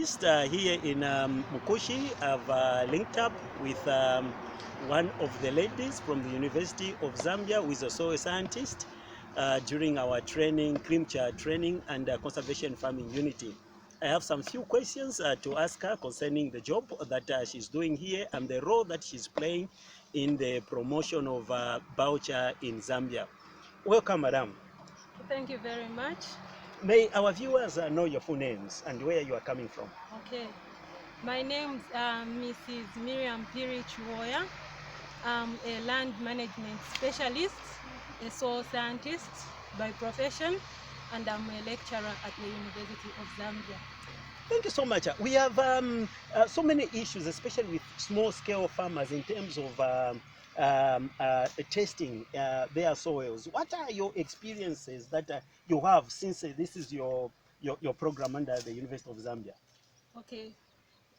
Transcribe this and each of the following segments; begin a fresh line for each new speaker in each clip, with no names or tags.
scientist here in Mukushi. I've linked up with one of the ladies from the University of Zambia, who is also a scientist, during our training, Climate training and conservation farming unity. I have some few questions to ask her concerning the job that she's doing here and the role that she's playing in the promotion of biochar in Zambia. Welcome, madam.
Thank you very much.
May our viewers know your full names and where you are coming from.
Okay. My name is Mrs Miriam Phiri Chiboya. I'm a land management specialist, a soil scientist by profession, and I'm a lecturer at the University of Zambia.
Thank you so much. We have so many issues, especially with small-scale farmers in terms of testing their soils. What are your experiences that you have since this is your program under the University of Zambia?
Okay.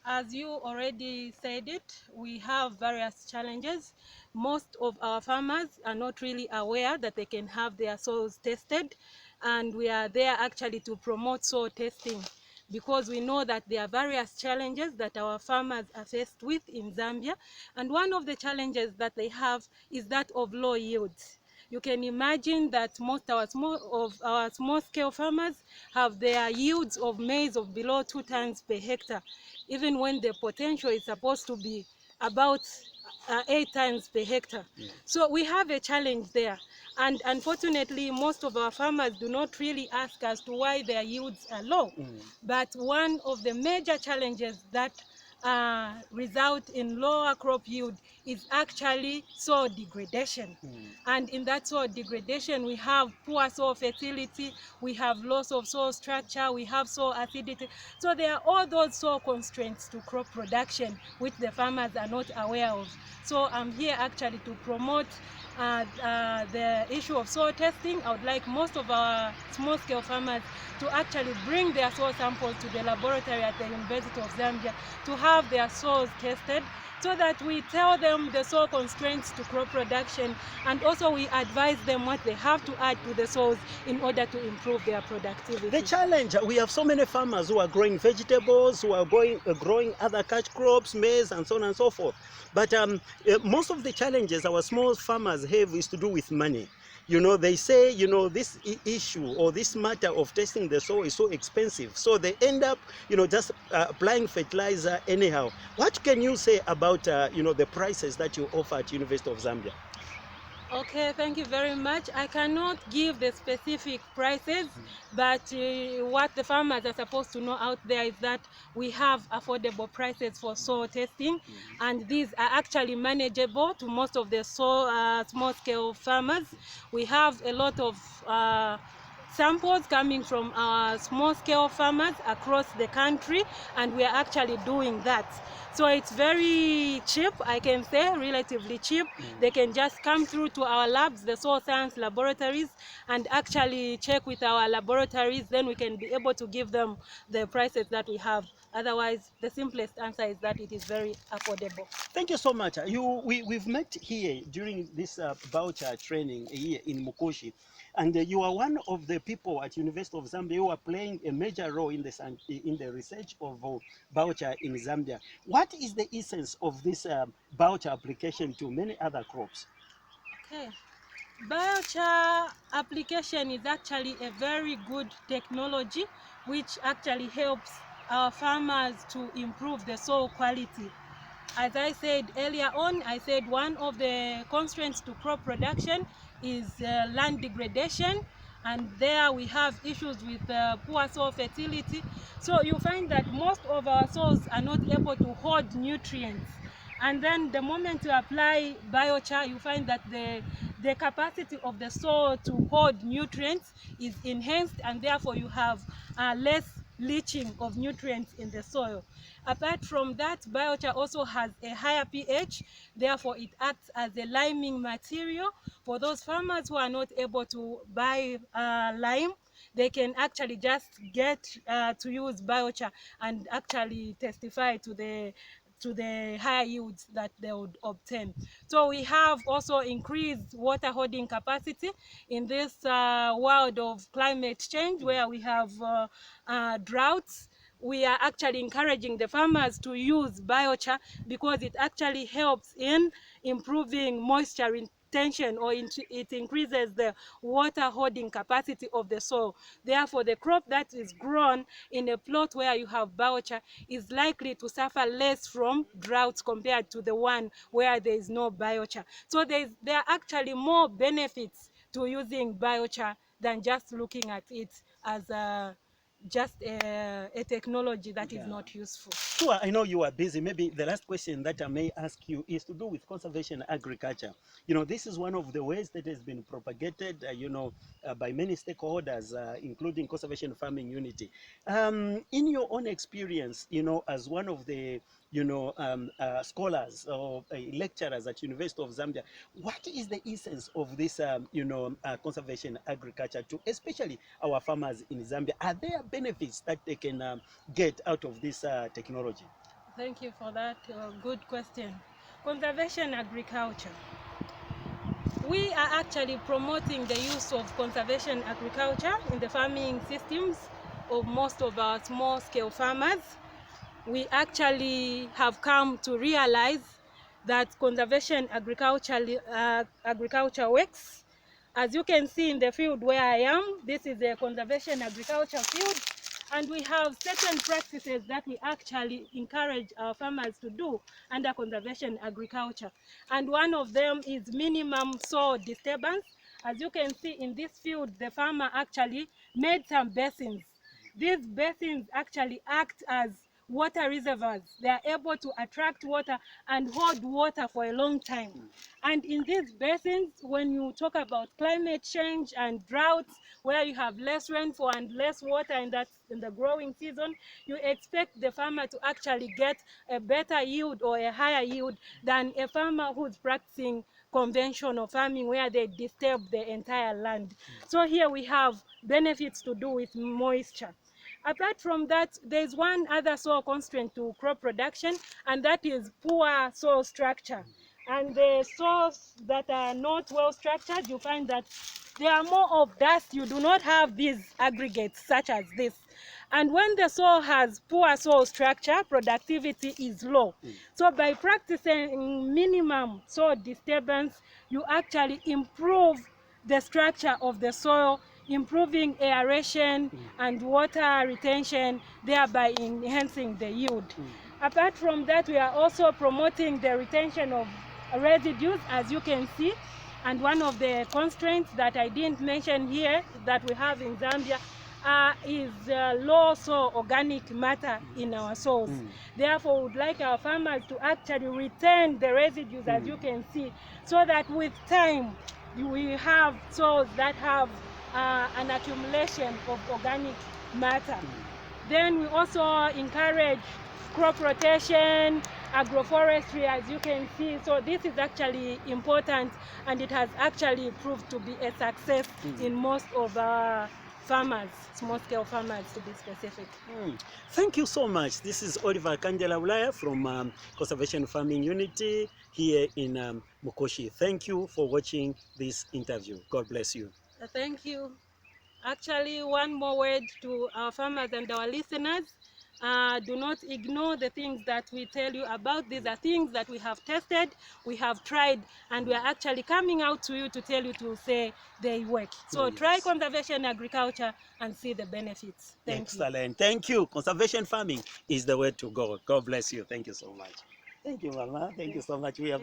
As you already said it, we have various challenges. Most of our farmers are not really aware that they can have their soils tested, and we are there actually to promote soil testing, because we know that there are various challenges that our farmers are faced with in Zambia, and one of the challenges that they have is that of low yields. You can imagine that most of our small-scale farmers have their yields of maize of below 2 tons per hectare, even when the potential is supposed to be about 8 tons per hectare. So we have a challenge there. And unfortunately, most of our farmers do not really ask as to why their yields are low. But one of the major challenges that result in lower crop yield is actually soil degradation. And in that soil degradation, we have poor soil fertility, we have loss of soil structure, we have soil acidity. So there are all those soil constraints to crop production which the farmers are not aware of. So I'm here actually to promote the issue of soil testing. I would like most of our small-scale farmers to actually bring their soil samples to the laboratory at the University of Zambia to have their soils tested, so that we tell them the soil constraints to crop production, and also we advise them what they have to add to the soils in order to improve their productivity.
The challenge, we have so many farmers who are growing vegetables, who are growing other cash crops, maize and so on and so forth. But most of the challenges our small farmers have is to do with money. You know, they say, you know, this issue or this matter of testing the soil is so expensive. So they end up, you know, just applying fertilizer anyhow. What can you say about, you know, the prices that you offer at University of Zambia?
Okay, thank you very much. I cannot give the specific prices, but what the farmers are supposed to know out there is that we have affordable prices for soil testing, and these are actually manageable to most of the small-scale farmers. We have a lot of samples coming from our small-scale farmers across the country, and we are actually doing that. So it's very cheap, I can say, relatively cheap. They can just come through to our labs, the soil science laboratories, and actually check with our laboratories. Then we can be able to give them the prices that we have. Otherwise, the simplest answer is that it is very affordable.
Thank you so much. We've met here during this biochar training here in Mukushi, and you are one of the people at University of Zambia who are playing a major role in the research of biochar in Zambia. What is the essence of this biochar application to many other crops?
Okay. Biochar application is actually a very good technology which actually helps our farmers to improve the soil quality. As I said earlier on, I said one of the constraints to crop production is land degradation, and there we have issues with poor soil fertility. So you find that most of our soils are not able to hold nutrients. And then the moment you apply biochar, you find that the capacity of the soil to hold nutrients is enhanced, and therefore you have less leaching of nutrients in the soil. Apart from that, biochar also has a higher pH, therefore it acts as a liming material. For those farmers who are not able to buy lime, they can actually just get to use biochar and actually testify to the higher yields that they would obtain. So we have also increased water holding capacity in this world of climate change, where we have droughts. we are actually encouraging the farmers to use biochar because it actually helps in improving moisture retention, or it increases the water holding capacity of the soil. Therefore, the crop that is grown in a plot where you have biochar is likely to suffer less from droughts compared to the one where there is no biochar. So there are actually more benefits to using biochar than just looking at it as just a technology that is not useful.
Sure, I know you are busy. Maybe the last question that I may ask you is to do with conservation agriculture. You know, this is one of the ways that has been propagated, by many stakeholders, including conservation farming unity. In your own experience, as one of the, scholars or lecturers at University of Zambia, what is the essence of this, conservation agriculture to especially our farmers in Zambia? Are there benefits that they can get out of this technology?
Thank you for that good question. Conservation agriculture. We are actually promoting the use of conservation agriculture in the farming systems of most of our small-scale farmers. We actually have come to realize that conservation agriculture works. As you can see in the field where I am, this is a conservation agriculture field, and we have certain practices that we actually encourage our farmers to do under conservation agriculture. And one of them is minimum soil disturbance. As you can see in this field, the farmer actually made some basins. These basins actually act as water reservoirs. They are able to attract water and hold water for a long time. And in these basins, when you talk about climate change and droughts, where you have less rainfall and less water in the growing season, you expect the farmer to actually get a better yield or a higher yield than a farmer who's practicing conventional farming where they disturb the entire land. So here we have benefits to do with moisture. Apart from that, there's one other soil constraint to crop production, and that is poor soil structure. And the soils that are not well structured, you find that they are more of dust. You do not have these aggregates such as this. And when the soil has poor soil structure, productivity is low. So by practicing minimum soil disturbance, you actually improve the structure of the soil, improving aeration and water retention, thereby enhancing the yield. Apart from that, we are also promoting the retention of residues, as you can see. And one of the constraints that I didn't mention here that we have in Zambia is low soil organic matter in our soils. Therefore, we would like our farmers to actually retain the residues, as you can see, so that with time, we have soils that have an accumulation of organic matter. Then we also encourage crop rotation, agroforestry, as you can see. So this is actually important, and it has actually proved to be a success in most of our farmers, small-scale farmers to be specific.
Thank you so much. This is Oliver Kandela Bulaya from Conservation Farming Unity here in Mukoshi. Thank you for watching this interview. God bless you.
Thank you. Actually, one more word to our farmers and our listeners. Do not ignore the things that we tell you about. These are things that we have tested, we have tried, and we are actually coming out to you to tell you to say they work. So try conservation agriculture and see the benefits. Thank you.
Excellent. Thank you. Conservation farming is the way to go. God bless you. Thank you so much. Thank you, Mama. Thank you so much. We have